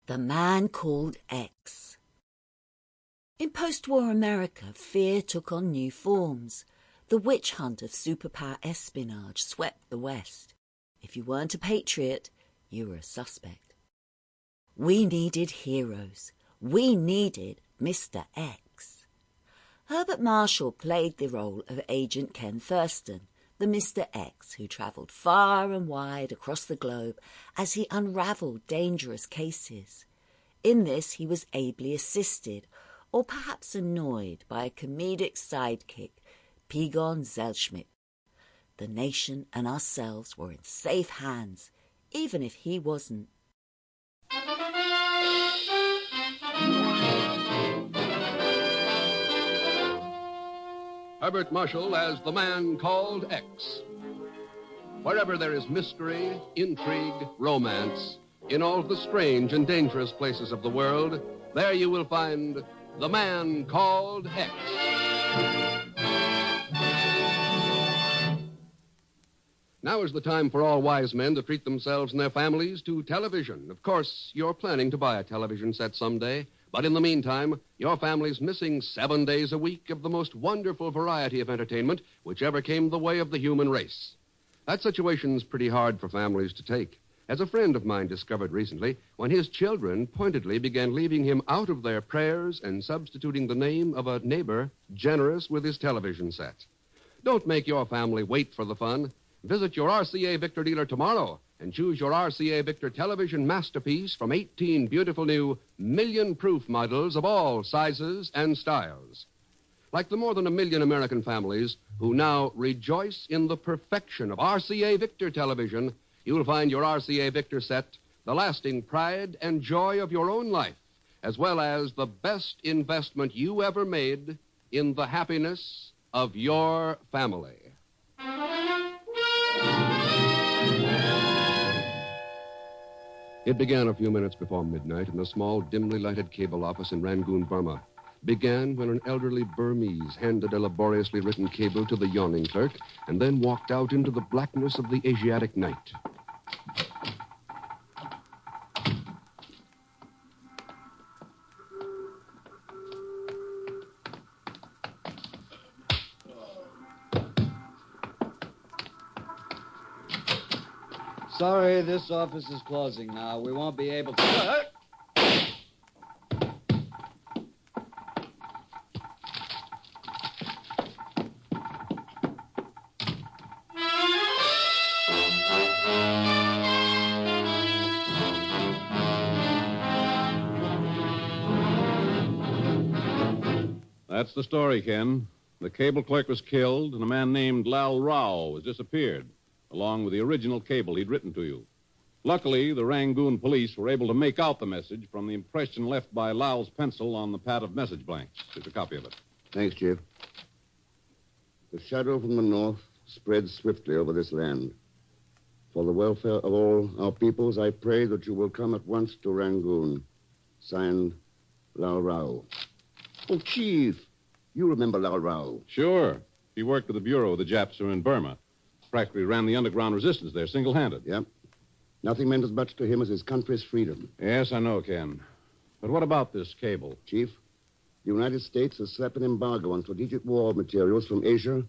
The Man Called X. In post-war America, fear took on new forms. The witch hunt of superpower espionage swept the West. If you weren't a patriot, you were a suspect. We needed heroes. We needed Mr. X. Herbert Marshall played the role of Agent Ken Thurston, the Mr. X who travelled far and wide across the globe as he unravelled dangerous cases. In this he was ably assisted, or perhaps annoyed, by a comedic sidekick, Pegon Zellschmidt. The nation and ourselves were in safe hands, even if he wasn't. Herbert Marshall as the Man Called X. Wherever there is mystery, intrigue, romance, in all the strange and dangerous places of the world, there you will find the Man Called X. Now is the time for all wise men to treat themselves and their families to television. Of course, you're planning to buy a television set someday, but in the meantime, your family's missing 7 days a week of the most wonderful variety of entertainment which ever came the way of the human race. That situation's pretty hard for families to take, as a friend of mine discovered recently when his children pointedly began leaving him out of their prayers and substituting the name of a neighbor generous with his television set. Don't make your family wait for the fun. Visit your RCA Victor dealer tomorrow and choose your RCA Victor television masterpiece from 18 beautiful new million-proof models of all sizes and styles. Like the more than 1 million American families who now rejoice in the perfection of RCA Victor television, you'll find your RCA Victor set the lasting pride and joy of your own life, as well as the best investment you ever made in the happiness of your family. It began a few minutes before midnight in the small, dimly lighted cable office in Rangoon, Burma. Began when an elderly Burmese handed a laboriously written cable to the yawning clerk and then walked out into the blackness of the Asiatic night. Sorry, this office is closing now. We won't be able to... That's the story, Ken. The cable clerk was killed, and a man named Lal Rao has disappeared, along with the original cable he'd written to you. Luckily, the Rangoon police were able to make out the message from the impression left by Lal's pencil on the pad of message blanks. Here's a copy of it. Thanks, Chief. The shadow from the north spreads swiftly over this land. For the welfare of all our peoples, I pray that you will come at once to Rangoon. Signed, Lal Rao. Oh, Chief, you remember Lal Rao? Sure. He worked with the Bureau of the Japs who are in Burma. Practically ran the underground resistance there, single-handed. Yep. Nothing meant as much to him as his country's freedom. Yes, I know, Ken. But what about this cable? Chief, the United States has slapped an embargo on strategic war materials from Asia.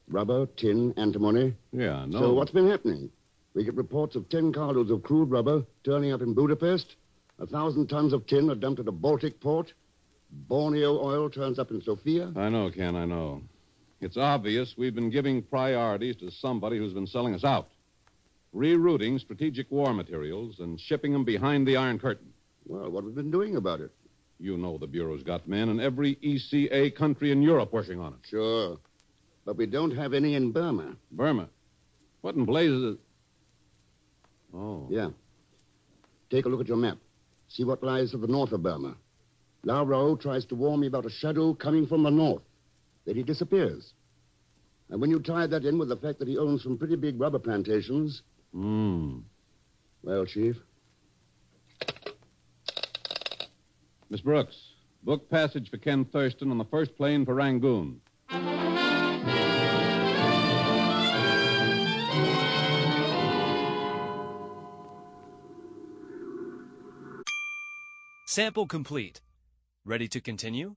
Rubber, tin, antimony. Yeah, I know. So what's been happening? We get reports of 10 carloads of crude rubber turning up in Budapest. 1,000 tons of tin are dumped at a Baltic port. Borneo oil turns up in Sofia. I know, Ken, I know. It's obvious we've been giving priorities to somebody who's been selling us out. Rerouting strategic war materials and shipping them behind the Iron Curtain. Well, what have we been doing about it? You know the Bureau's got men in every ECA country in Europe working on it. Sure. But we don't have any in Burma. Burma? What in blazes is... Oh. Yeah. Take a look at your map. See what lies to the north of Burma. Lal Rao tries to warn me about a shadow coming from the north. Then he disappears. And when you tie that in with the fact that he owns some pretty big rubber plantations... Well, Chief? Miss Brooks, book passage for Ken Thurston on the first plane for Rangoon. Sample complete. Ready to continue?